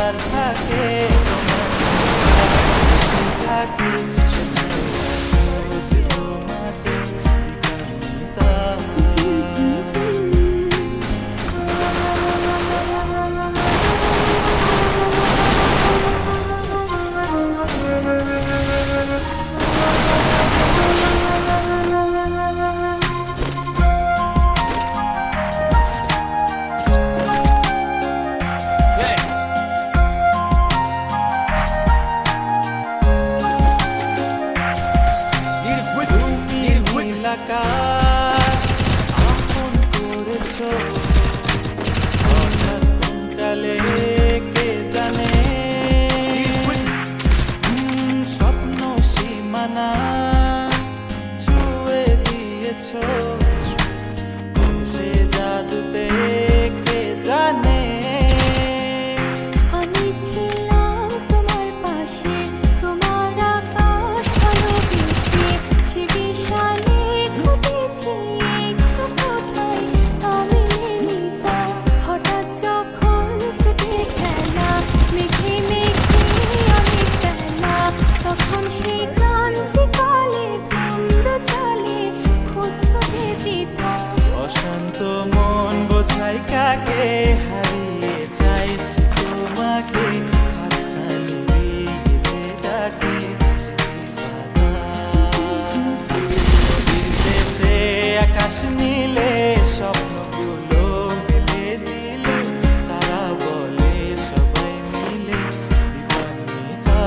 যার থাকে থাকে সে মাটি আকাশ আপন করেছো হঠাৎ কোন কালে কে জানে স্বপ্ন সীমানা ছুঁয়ে দিয়েছো কোন সে জাদুতে কে জানে আমি ছিলাম তোমার পাশে তোমার আকাশ ভালোবেসে সে বিশালে খুঁজেছি একটু কোথায় আমি নিতা হঠাৎ যখন ছুটে খেলা মেঘে মেঘে অনেক বেলা তখন সেই ক্রান্তিকালে তোমরা চলে খুঁজছো পিতা অশান্ত মন বোঝাই কাকে হারিয়ে চাইছি তোমাকে হাতছানি দিয়ে ডাকে শেষে আকাশ নীলে স্বপ্নগুলো মেলে দিল তারা বলে সবাই মিলে দিবানিতা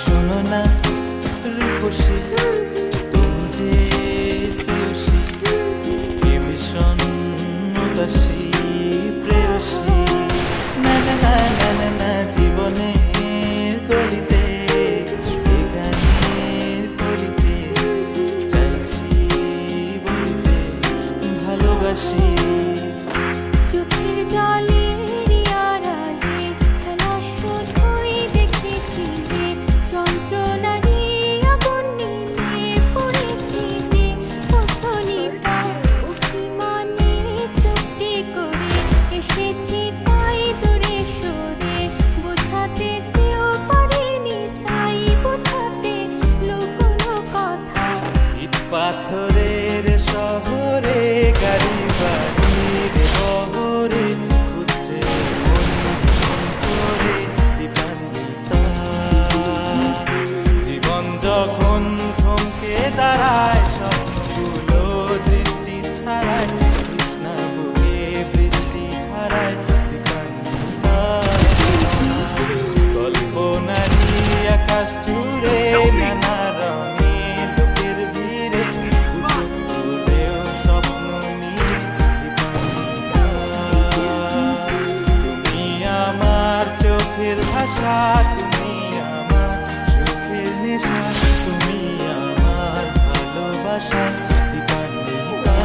শোনো না রূপসী তুমি যে শ্রেয়সী কে ভীষণ উদাসী প্রেয়সী না না না না না না জীবনের গলিতে এ গানের কলিতে চাইছি বলতে ভালোবাসি চোখের জলের আড়ালে খেলা শুধুই দেখেছি যে যন্ত্রণারই আগুন নিয়ে পড়েছি যে পথনিতা অভিমানে চুক্তি করে এসেছি তাই দূরে সরে বোঝাতে চেয়েও পারিনি তাই বোঝাতে লুকোনো কথা ইট পাথরের শহরে গাড়ি বাড়ির বহরে খুঁজছে করে দিবানিতা জীবন যখন থমকে দাঁড়ায় স্বপ্নগুলো দৃষ্টি ছাড়ায় কৃষ্ণা বুকে বৃষ্টি হারায় দিবানিতা কল্পনারি আকাশ জুড়ে নানা রঙে লোকের ভিড়ে খুঁজেও স্বপ্ন নিয়ে দিবানিতা তুমি আমার চোখের ভাষা তুমি আমার সুখের নেশা তুমি আমার ভালোবাসা দিবানিতা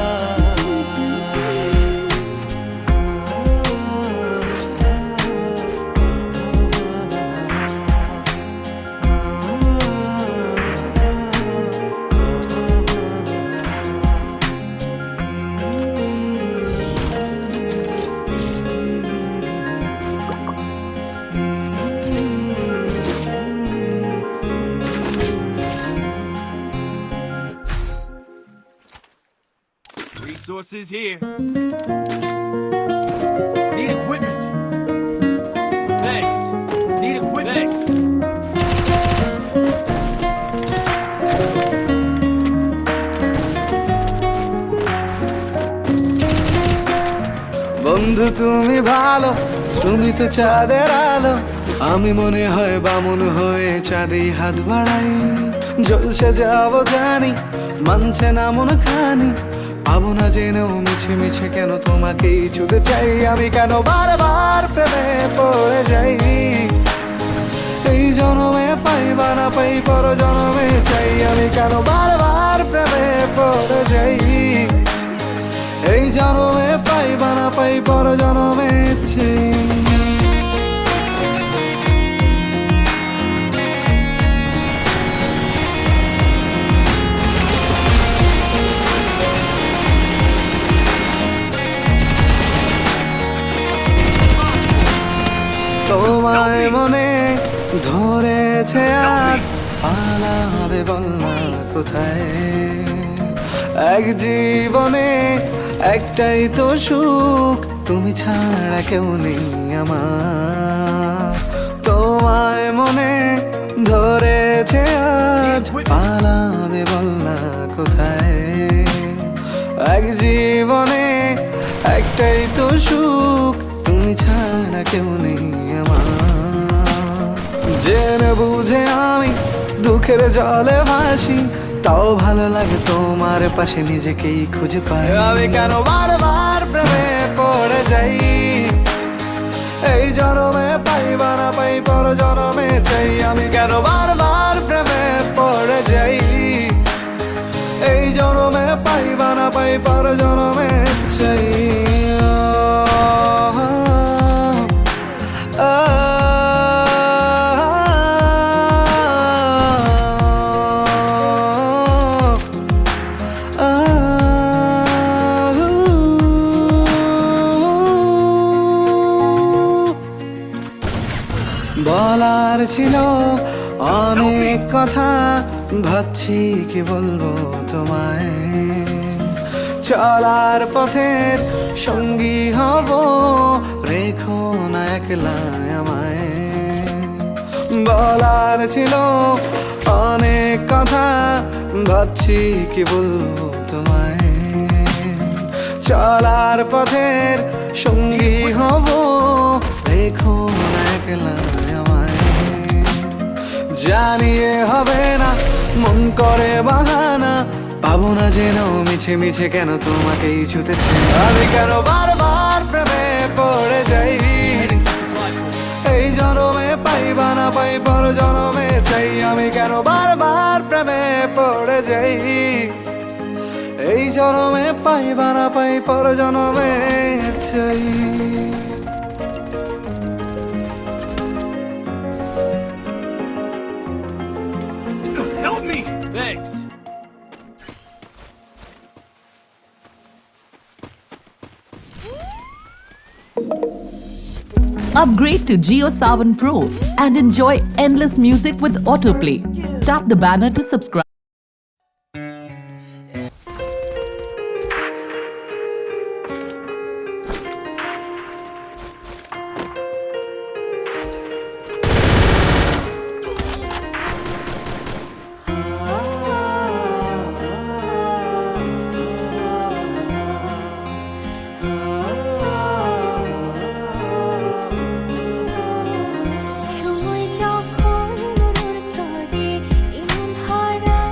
Resources here. Need equipment. Thanks. Need equipment. Thanks. বন্ধু তুমি ভালো, তুমি তো চাঁদের আলো। আমি মনে হয় বামুন হয়ে চাঁদে হাত বাড়াই। জলসে যাব জানি, মানছে না মন খানি। পাবো না জেনেও মিছে মিছে কেন তোমাকেই ছুতে চাই। আমি কেন বারবার প্রেমে পড়ে যাই। এই জনমে পাই বা না পাই, পর জনমে চাই। আমি কেন বারবার প্রেমে পড়ে যাই। এই জনমে পাই বা না পাই, পর জনমে চাই। তোমায় মনে ধরেছে আর পালাবে বল না কোথায়। এক জীবনে একটাই তো সুখ, তুমি ছাড়া কেউ নেই আমার। তোমায় মনে ধরেছে আজ পালাবে বল না কোথায়। এক জীবনে একটাই তো সুখ, তুমি ছাড়া কেউ নেই আমার। জেনে বুঝে আমি দুঃখের জলে ভাসি, তাও ভালো লাগে তোমার পাশে নিজেকেই খুঁজে পাই। আমি কেন বারবার প্রেমে পড়ে যাই। এই জনমে পাই বা না পাই, পর জনমে চাই। আমি কেন বারবার প্রেমে পড়ে যাই। এই জনমে পাই বা না পাই, পর জনমে চাই। বলার ছিল অনেক কথা, ভাবছি কি বলবো তোমায়। চলার পথের সঙ্গী হব, রেখো না একলা আমায়। বলার ছিল অনেক কথা, ভাবছি কি বলবো তোমায়। চলার পথের সঙ্গী হব, রেখো না একলা আমায়। জানিয়ে হবে না, মন করে বাহানা। পাবো না জেনেও মিছে মিছে কেন তোমাকেই ছুতেছে। আমি কেন বারবার প্রেমে পড়ে যাই। এই জনমে পাই বা না পাই, পর জনমে চাই। আমি কেন বারবার প্রেমে পড়ে যাই। এই জনমে পাই বা না পাই, পর জনমে চাই। Help me! Thanks. Upgrade to JioSaavn Pro and enjoy endless music with autoplay. Tap the banner to subscribe. সময় যখন মোর ছড়ে এমন হারায়।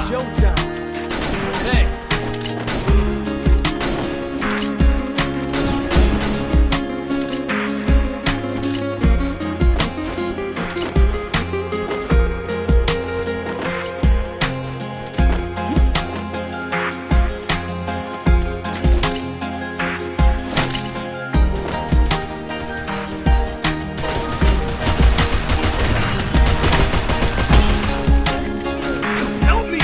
showtime. Thanks. Help me!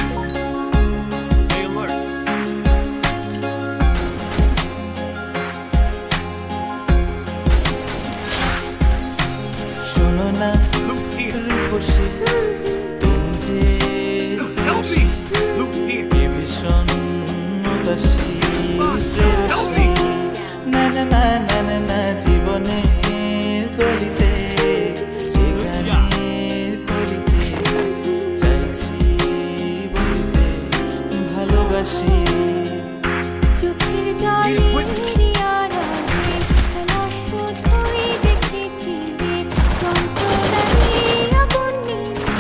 Stay alert. শোনো না Look here. রূপসী তুমি যে Help me! Look here. কি ভীষণ উদাসী প্রেয়সী না না না না না না জীবনের গলিতে এই গানের কলিতে চাইছি বলতে ভালোবাসি চোখের জলে আড়ালে খেলা শুধুই দেখেছি রে যন্ত্রণায় আগুন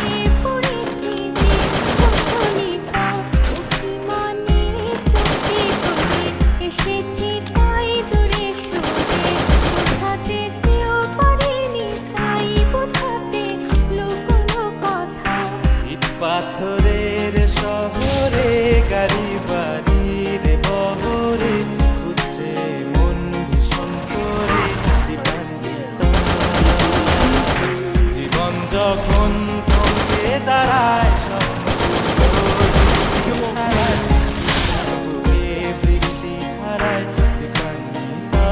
নিয়ে পড়েছি রে কখনিকা অভিমানে চোখে করে এসেছি তাই দূরে সরে বোঝাতে চেয়েও পারিনি তাই বোঝাতে লুকোনো কথা ইট পাথরের শহরে গাড়ি বাড়ির বহরে খুঁজছে মন ভীষণ করে দিবান্বিতা। জীবন যখন থমকে দাঁড়ায় স্বপ্ন হারায়, বুকে বৃষ্টি হারায় দিবান্বিতা।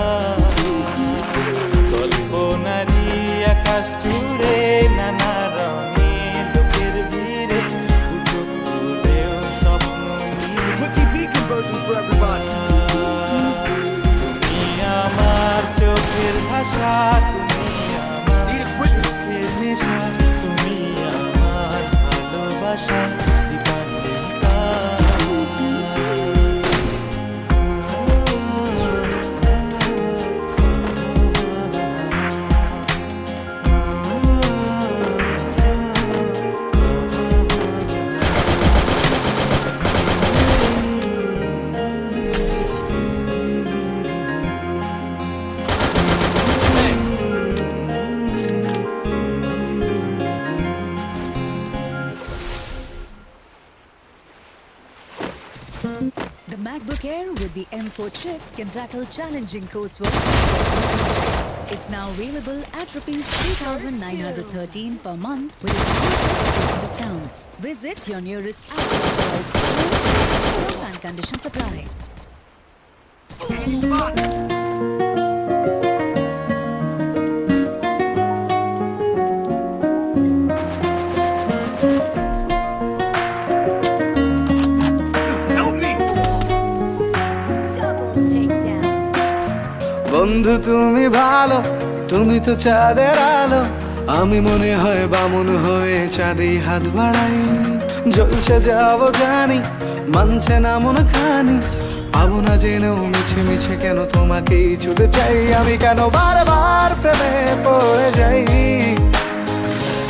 কল্পনারই আকাশ জুড়ে নানা রঙে লোকের ভিড়ে বুঝুক বুঝেও স্বপ্ন নিয়ে Quickie Beacon version for everybody. তুমি আমার চোখের ভাষা, তুমি আমার চোখের নেশা, তুমি আমার ভালোবাসা দিবান্বিতা। The MacBook Air with the M4 chip can tackle challenging coursework. It's now available at rupees 3,913 per month with discounts. Visit your nearest Apple authorized store. Terms and conditions apply. Help me! double takedown বন্ধু তুমি ভালো, তুমি তো চাঁদের আলো। আমি মনে হয় বামুন হয়ে চাঁদে হাত বাড়াই। জলসে যাবো জানি, মানছে না মন খানি। পাবো না জেনেও মিছে মিছে কেন তোমাকেই ছুতে চাই। আমি কেন বারবার প্রেমে পড়ে যাই।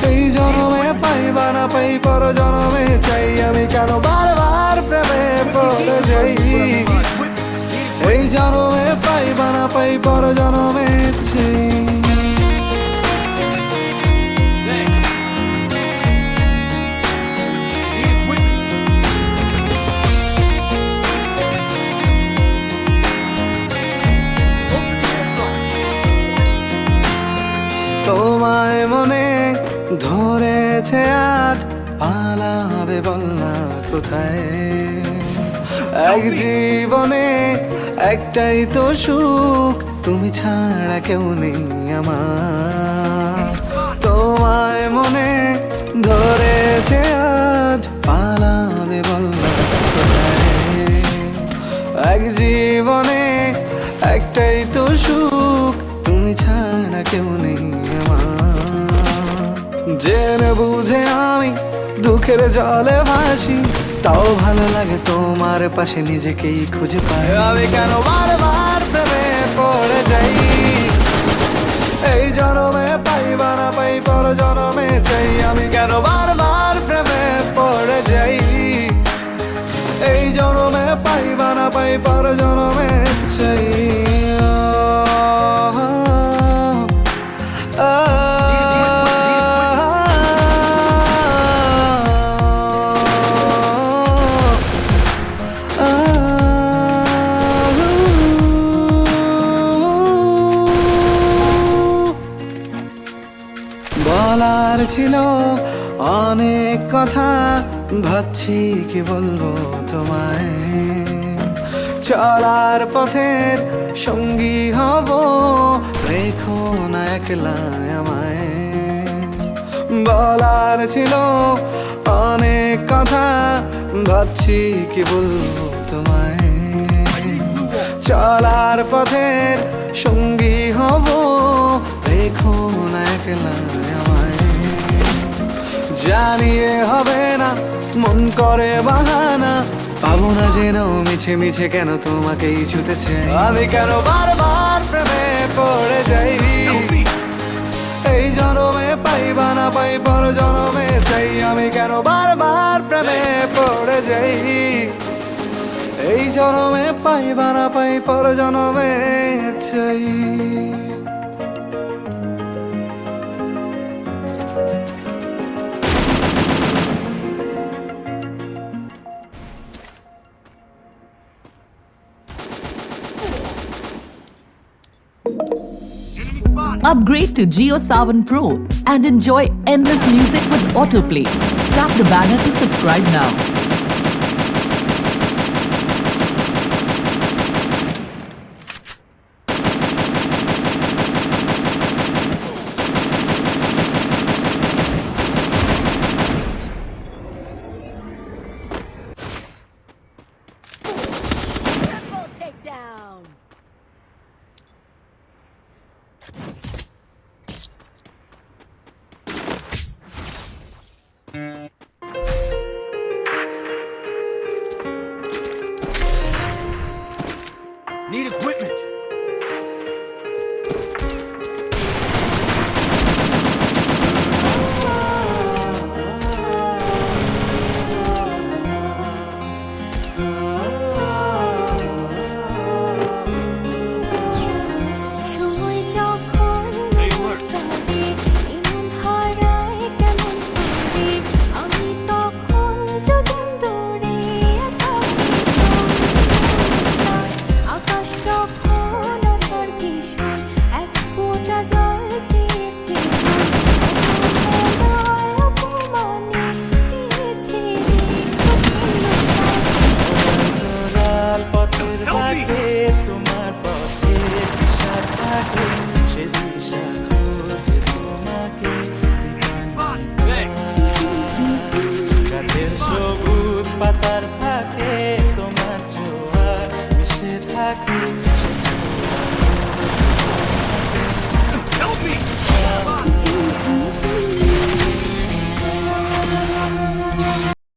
এই জনমে পাই বা না পাই পর জনমে চাই। আমি কেন বারবার প্রেমে পড়ে যাই। এই জনমে পাই বা না পাই পর জনমে চাই। Thanks. Need equipment. Open the air truck. তোমায় মনে ধরেছে আজ, পালাবে বল না কোথায়। এক জীবনে একটাই তো সুখ, তুমি ছাড়া কেউ নেই আমার। তোমায় মনে ধরেছে আজ, পালাবে বল না কোথায়। এক জীবনে একটাই তো সুখ, তুমি ছাড়া কেউ নেই আমার। জেনে বুঝে আমি দুঃখের জলে ভাসি, তাও ভালো লাগে তোমার পাশে নিজেকেই খুঁজে পাই। আমি কেন বারবার প্রেমে পড়ে যাই। এই জনমে পাই বা না পাই পর জনমে চাই। আমি কেন বারবার প্রেমে পড়ে যাই। পাইবা না পাই পর জনমে চাই বলার ছিল অনেক কথা ভাবছি কি বলবো তোমায় চলার পথের সঙ্গী হব রেখো না একলা আমায় বলার ছিল অনেক কথা ভাবছি কি বলবো তোমায় চলার পথের সঙ্গী হব রেখো না একলা আমায় জানিয়ে হবে না মন করে বাহানা পাবো না যেন মিছে মিছে কেন তোমাকেই ছুতে চাই আমি কেন বারবার প্রেমে পড়ে যাই এই জনমে পাইবা না পাই পর জনমে চাই আমি কেন বারবার প্রেমে পড়ে যাই এই জনমে পাইবা না পাই পর জনমে চাই Upgrade to JioSaavn Pro and enjoy endless music with autoplay. Tap the banner to subscribe now. Triple takedown. Need equipment.